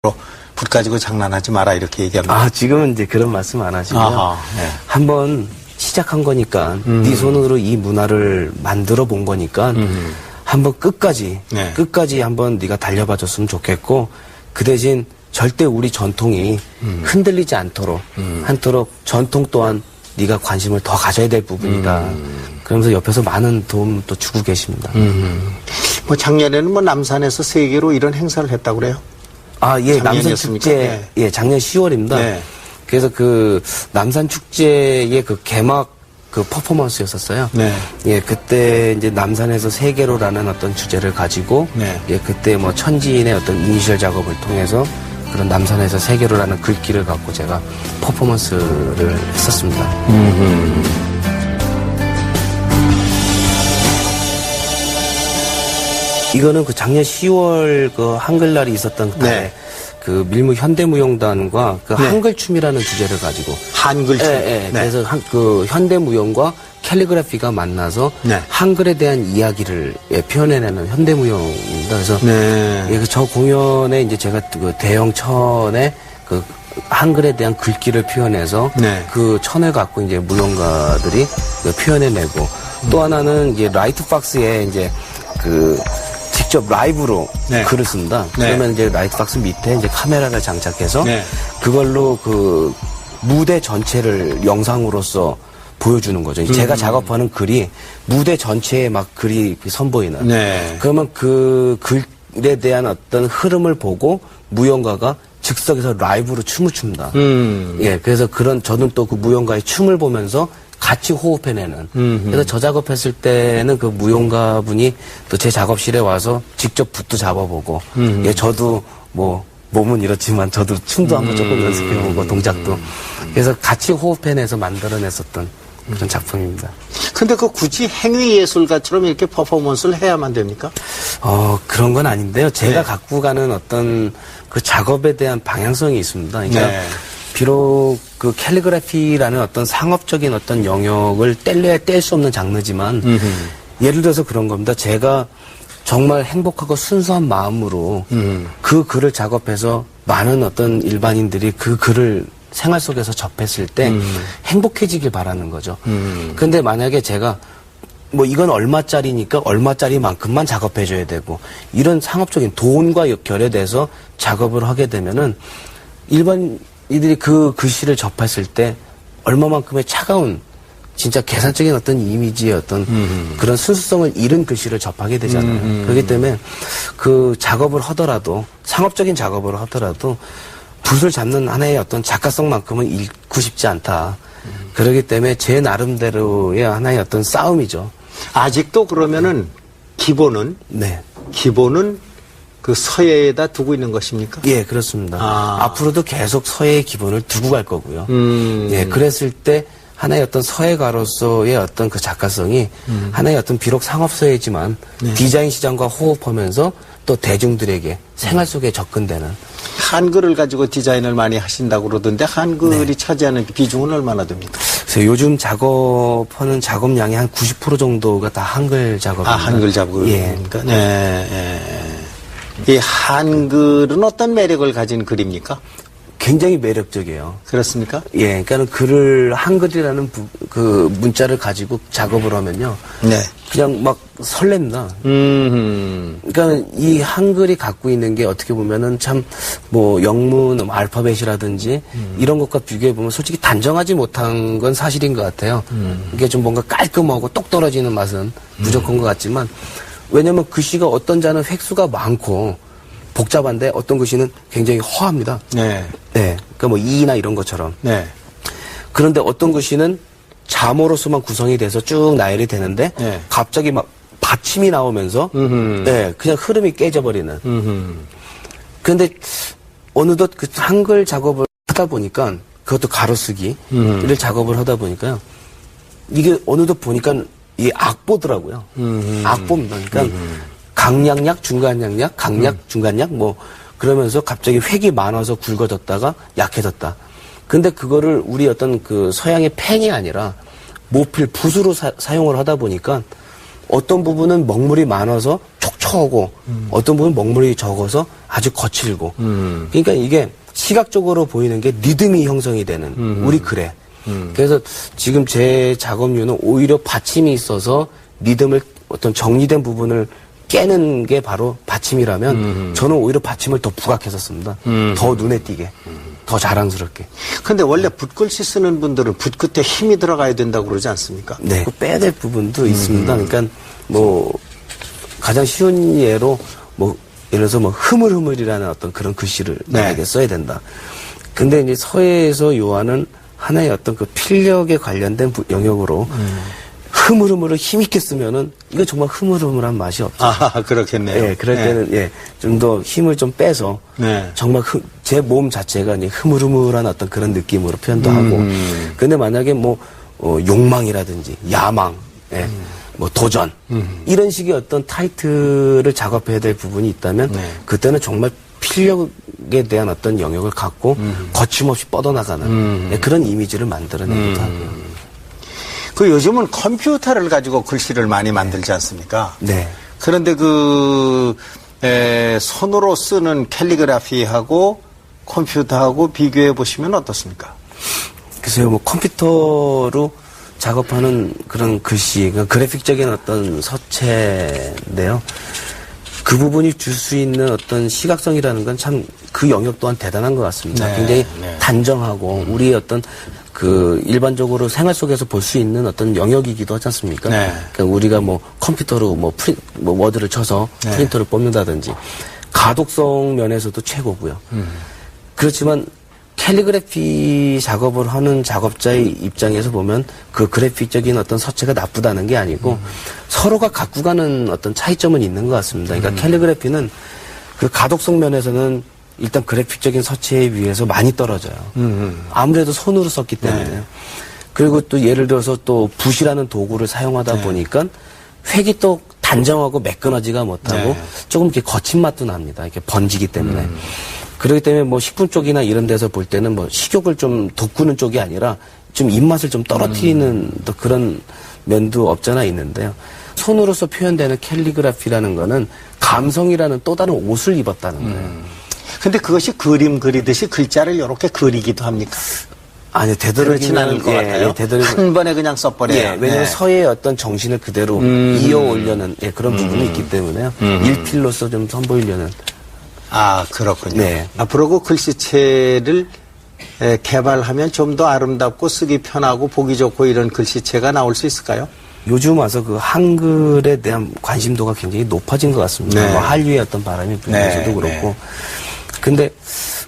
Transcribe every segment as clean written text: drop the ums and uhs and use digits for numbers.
붓 가지고 장난하지 마라 이렇게 얘기합니다. 아, 지금은 이제 그런 말씀 안 하시고요. 아하, 네. 한번 시작한 거니까 네 손으로 이 문화를 만들어 본 거니까 한번 끝까지 네. 끝까지 한번 네가 달려봐 줬으면 좋겠고 그 대신 절대 우리 전통이 흔들리지 않도록 전통 또한 네가 관심을 더 가져야 될 부분이다. 그러면서 옆에서 많은 도움도 주고 계십니다. 뭐 작년에는 뭐 남산에서 세계로 이런 행사를 했다고 그래요? 아, 예, 남산 작년이었습니까? 축제, 네. 예, 작년 10월입니다. 네. 그래서 그 남산 축제의 그 개막 그 퍼포먼스였었어요. 네. 예, 그때 이제 남산에서 세계로라는 어떤 주제를 가지고 네. 예, 그때 뭐 천지인의 어떤 이니셜 작업을 통해서 그런 남산에서 세계로라는 글귀를 갖고 제가 퍼포먼스를 했었습니다. 이거는 그 작년 10월 그 한글날이 있었던 달에 네. 그 밀무 현대무용단과 그 네. 한글춤이라는 주제를 가지고 한글춤. 예, 예. 네. 그래서 그 현대무용과 캘리그라피가 만나서 네. 한글에 대한 이야기를 예, 표현해내는 현대무용입니다. 그래서 네. 예, 저 공연에 이제 제가 그 대형 천에 그 한글에 대한 글귀를 표현해서 네. 그 천을 갖고 이제 무용가들이 그 표현해내고 또 하나는 이제 라이트 박스에 이제 그 직접 라이브로 네. 글을 씁니다. 네. 그러면 이제 라이트 박스 밑에 이제 카메라를 장착해서 네. 그걸로 그 무대 전체를 영상으로서 보여주는 거죠. 제가 작업하는 글이 무대 전체에 막 글이 선보이는. 네. 그러면 그 글에 대한 어떤 흐름을 보고 무용가가 즉석에서 라이브로 춤을 춥니다. 예, 그래서 저는 또 그 무용가의 춤을 보면서 같이 호흡해내는. 그래서 저 작업했을 때는 그 무용가 분이 또 제 작업실에 와서 직접 붓도 잡아보고, 예, 저도 뭐, 몸은 이렇지만 저도 춤도 한번 조금 연습해보고, 동작도. 그래서 같이 호흡해내서 만들어냈었던 그런 작품입니다. 근데 그 굳이 행위예술가처럼 이렇게 퍼포먼스를 해야만 됩니까? 그런 건 아닌데요. 제가 네. 갖고 가는 어떤 그 작업에 대한 방향성이 있습니다. 그러니까 네. 비록 그 캘리그라피라는 어떤 상업적인 어떤 영역을 뗄래야 뗄 수 없는 장르지만 예를 들어서 그런 겁니다. 제가 정말 행복하고 순수한 마음으로 그 글을 작업해서 많은 어떤 일반인들이 그 글을 생활 속에서 접했을 때 행복해지길 바라는 거죠. 근데 만약에 제가 뭐 이건 얼마짜리니까 얼마짜리만큼만 작업해줘야 되고 이런 상업적인 돈과 결여돼서 작업을 하게 되면은 일반인들이 그 글씨를 접했을 때 얼마만큼의 차가운 진짜 계산적인 어떤 이미지의 어떤 그런 순수성을 잃은 글씨를 접하게 되잖아요. 그렇기 때문에 그 작업을 하더라도 상업적인 작업을 하더라도 붓을 잡는 하나의 어떤 작가성만큼은 잃고 싶지 않다. 그렇기 때문에 제 나름대로의 하나의 어떤 싸움이죠. 아직도 그러면은 기본은 네. 그 서예에다 두고 있는 것입니까? 예, 그렇습니다. 아. 앞으로도 계속 서예의 기본을 두고 갈 거고요. 예, 그랬을 때 하나의 어떤 서예가로서의 어떤 그 작가성이 하나의 어떤 비록 상업서예지만 디자인 시장과 호흡하면서 또 대중들에게 생활 속에 접근되는 한글을 가지고 디자인을 많이 하신다고 그러던데 한글이 차지하는 비중은 얼마나 됩니까? 그래서 요즘 작업하는 작업량의 한 90% 정도가 다 한글 작업입니다. 아, 한글 작업입니까? 네. 이 한글은 어떤 매력을 가진 글입니까? 굉장히 매력적이에요. 그렇습니까? 예, 그러니까 글을 한글이라는 그 문자를 가지고 작업을 하면요. 네. 그냥 막 설렙니다. 그러니까 이 한글이 갖고 있는 게 어떻게 보면은 참 뭐 영문, 알파벳이라든지 이런 것과 비교해 보면 솔직히 단정하지 못한 건 사실인 것 같아요. 이게 좀 뭔가 깔끔하고 똑 떨어지는 맛은 부족한 것 같지만 왜냐면 글씨가 어떤 자는 획수가 많고 복잡한데 어떤 글씨는 굉장히 허합니다. 네. 네. 그러니까 뭐 이나 이런 것처럼. 네. 그런데 어떤 글씨는 자모로서만 구성이 돼서 쭉 나열이 되는데 네. 갑자기 막 받침이 나오면서 네, 그냥 흐름이 깨져버리는. 그런데 어느덧 그 한글 작업을 하다 보니까 그것도 가로쓰기를 작업을 하다 보니까요. 이게 어느덧 보니까 이게 악보더라고요. 악보입니다. 그러니까 강약약, 중간약약, 강약, 중간약 뭐 그러면서 갑자기 획이 많아서 굵어졌다가 약해졌다. 근데 그거를 우리 어떤 그 서양의 펜이 아니라 모필 붓으로 사용을 하다 보니까 어떤 부분은 먹물이 많아서 촉촉 척하고 어떤 부분 먹물이 적어서 아주 거칠고 그러니까 이게 시각적으로 보이는 게 리듬이 형성이 되는 우리 글에 그래서 지금 제 작업류는 오히려 받침이 있어서 리듬을 어떤 정리된 부분을 깨는 게 바로 받침이라면 저는 오히려 받침을 더 부각해서 씁니다. 더 눈에 띄게. 더 자랑스럽게. 근데 원래 붓글씨 쓰는 분들은 붓 끝에 힘이 들어가야 된다고 그러지 않습니까? 네. 빼야 될 부분도 있습니다. 그러니까 뭐 가장 쉬운 예로 뭐 예를 들어서 뭐 흐물흐물이라는 어떤 그런 글씨를 나에게 써야 된다. 근데 이제 서예에서 요하는 하나의 어떤 그 필력에 관련된 영역으로 흐물흐물을 힘있게 쓰면은 이거 정말 흐물흐물한 맛이 없죠. 아, 그렇겠네요. 예, 그럴 때는 예, 좀 더 힘을 좀 빼서 정말 제 몸 자체가 이제 흐물흐물한 어떤 그런 느낌으로 표현도 하고. 근데 만약에 뭐 욕망이라든지 야망, 예, 뭐 도전 이런 식의 어떤 타이틀을 작업해야 될 부분이 있다면 그때는 정말 필력에 대한 어떤 영역을 갖고 거침없이 뻗어나가는 예, 그런 이미지를 만들어내기도 하고요. 그 요즘은 컴퓨터를 가지고 글씨를 많이 만들지 않습니까? 네. 그런데 손으로 쓰는 캘리그라피하고 컴퓨터하고 비교해 보시면 어떻습니까? 글쎄요, 뭐 컴퓨터로 작업하는 그런 글씨, 그러니까 그래픽적인 어떤 서체인데요. 그 부분이 줄 수 있는 어떤 시각성이라는 건 참 그 영역 또한 대단한 것 같습니다. 네, 굉장히 네. 단정하고 우리의 어떤 그 일반적으로 생활 속에서 볼 수 있는 어떤 영역이기도 하지 않습니까? 네. 그러니까 우리가 뭐 컴퓨터로 뭐 워드를 쳐서 네. 프린터를 뽑는다든지 가독성 면에서도 최고고요. 그렇지만 캘리그래피 작업을 하는 작업자의 입장에서 보면 그 그래픽적인 어떤 서체가 나쁘다는 게 아니고 서로가 갖고 가는 어떤 차이점은 있는 것 같습니다. 그러니까 캘리그래피는 그 가독성 면에서는 일단 그래픽적인 서체에 비해서 많이 떨어져요. 아무래도 손으로 썼기 때문에요. 그리고 또 예를 들어서 또 붓이라는 도구를 사용하다 보니까 획이 또 단정하고 매끈하지가 못하고 조금 이렇게 거친 맛도 납니다. 이렇게 번지기 때문에. 그렇기 때문에 뭐 식품 쪽이나 이런 데서 볼 때는 뭐 식욕을 좀 돋구는 쪽이 아니라 좀 입맛을 좀 떨어뜨리는 또 그런 면도 없잖아 있는데요. 손으로서 표현되는 캘리그라피라는 거는 감성이라는 또 다른 옷을 입었다는 거예요. 근데 그것이 그림 그리듯이 글자를 이렇게 그리기도 합니까? 아니요, 그렇진 않을 것 같아요. 한 번에 그냥 써버려요. 예, 왜냐하면 서예의 어떤 정신을 그대로 이어오려는 예, 그런 부분이 있기 때문에요. 일필로서 좀 선보이려는. 아, 그렇군요. 네. 앞으로 그 글씨체를 개발하면 좀 더 아름답고 쓰기 편하고 보기 좋고 이런 글씨체가 나올 수 있을까요? 요즘 와서 그 한글에 대한 관심도가 굉장히 높아진 것 같습니다. 네. 뭐 한류의 어떤 바람이 불면서도 네, 그렇고. 근데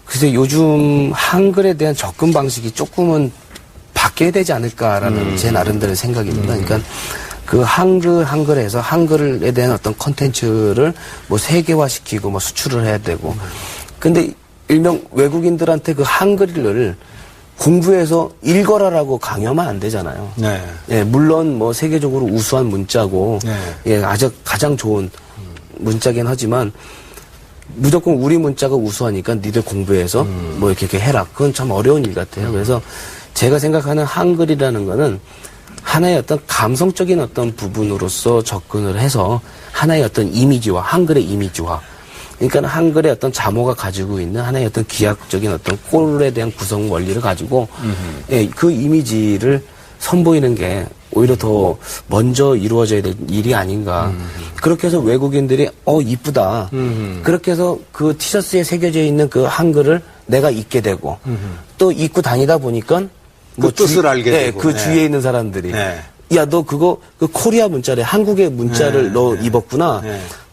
글쎄 요즘 한글에 대한 접근 방식이 조금은 바뀌어야 되지 않을까라는 제 나름대로의 생각입니다. 그러니까 그 한글에서 한글에 대한 어떤 컨텐츠를 뭐 세계화시키고 뭐 수출을 해야 되고. 근데 일명 외국인들한테 그 한글을 공부해서 읽어라라고 강요하면 안 되잖아요. 네. 예, 물론 뭐 세계적으로 우수한 문자고, 예, 아주 가장 좋은 문자긴 하지만 무조건 우리 문자가 우수하니까 니들 공부해서 뭐 이렇게 해라. 그건 참 어려운 일 같아요. 그래서 제가 생각하는 한글이라는 거는 하나의 어떤 감성적인 어떤 부분으로서 접근을 해서 하나의 어떤 이미지와 한글의 이미지와 그러니까 한글의 어떤 자모가 가지고 있는 하나의 어떤 기하학적인 어떤 꼴에 대한 구성 원리를 가지고 예, 그 이미지를 선보이는 게 오히려 더 먼저 이루어져야 될 일이 아닌가. 그렇게 해서 외국인들이 이쁘다. 그렇게 해서 그 티셔츠에 새겨져 있는 그 한글을 내가 입게 되고 또 입고 다니다 보니까 그 뜻을 알게 되고. 그 주위에 있는 사람들이 야, 너 그거 그 코리아 문자래. 한국의 문자를 너 입었구나.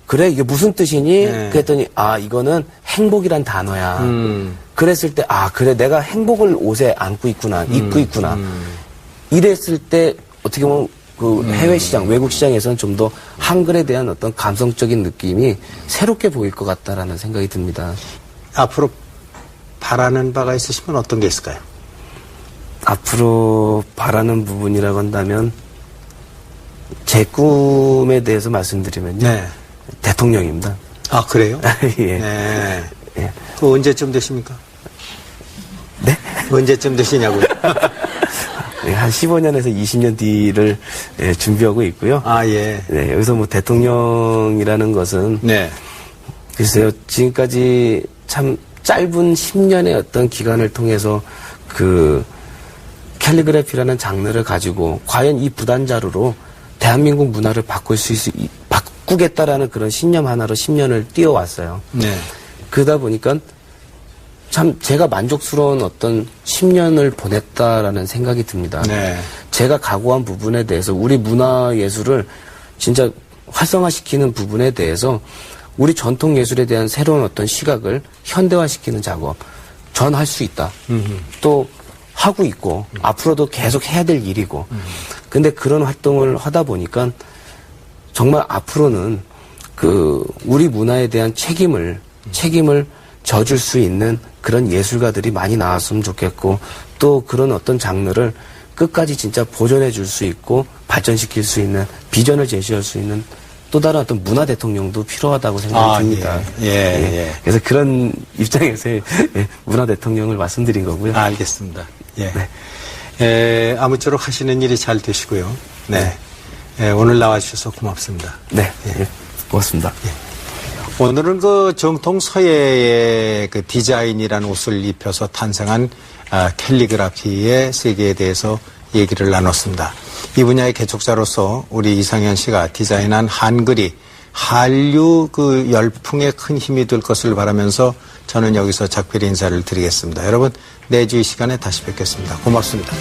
그래, 이게 무슨 뜻이니? 그랬더니, 이거는 행복이란 단어야. 그랬을 때, 그래, 내가 행복을 옷에 안고 있구나, 입고 있구나. 이랬을 때, 어떻게 보면, 그 해외 시장, 외국 시장에서는 좀 더 한글에 대한 어떤 감성적인 느낌이 새롭게 보일 것 같다라는 생각이 듭니다. 앞으로 바라는 바가 있으시면 어떤 게 있을까요? 앞으로 바라는 부분이라고 한다면, 제 꿈에 대해서 말씀드리면요. 대통령입니다. 아, 그래요? 예. 네. 예. 그 언제쯤 되십니까? 네? 언제쯤 되시냐고요? 한 15년에서 20년 뒤를 준비하고 있고요. 아, 예. 네, 여기서 뭐 대통령이라는 것은 네. 글쎄요, 지금까지 참 짧은 10년의 어떤 기간을 통해서 그 캘리그래피라는 장르를 가지고 과연 이 부단자루로 대한민국 문화를 바꾸겠다라는 그런 신념 하나로 10년을 뛰어왔어요. 네. 그러다 보니까 참 제가 만족스러운 어떤 10년을 보냈다라는 생각이 듭니다. 네. 제가 각오한 부분에 대해서 우리 문화예술을 진짜 활성화시키는 부분에 대해서 우리 전통 예술에 대한 새로운 어떤 시각을 현대화시키는 작업 전 할 수 있다. 또 하고 있고 앞으로도 계속 해야 될 일이고 근데 그런 활동을 하다 보니까 정말 앞으로는 그 우리 문화에 대한 책임을 져줄 수 있는 그런 예술가들이 많이 나왔으면 좋겠고 또 그런 어떤 장르를 끝까지 진짜 보존해 줄 수 있고 발전시킬 수 있는 비전을 제시할 수 있는 또 다른 어떤 문화 대통령도 필요하다고 생각이 듭니다. 예. 그래서 그런 입장에서 문화 대통령을 말씀드린 거고요. 알겠습니다. 예. 아무쪼록 하시는 일이 잘 되시고요. 네. 오늘 나와주셔서 고맙습니다. 네. 고맙습니다. 오늘은 그 정통 서예의 그 디자인이라는 옷을 입혀서 탄생한 캘리그라피의 세계에 대해서 얘기를 나눴습니다. 이 분야의 개척자로서 우리 이상현 씨가 디자인한 한글이 한류 그 열풍에 큰 힘이 될 것을 바라면서 저는 여기서 작별 인사를 드리겠습니다. 여러분, 내주 이 시간에 다시 뵙겠습니다. 고맙습니다.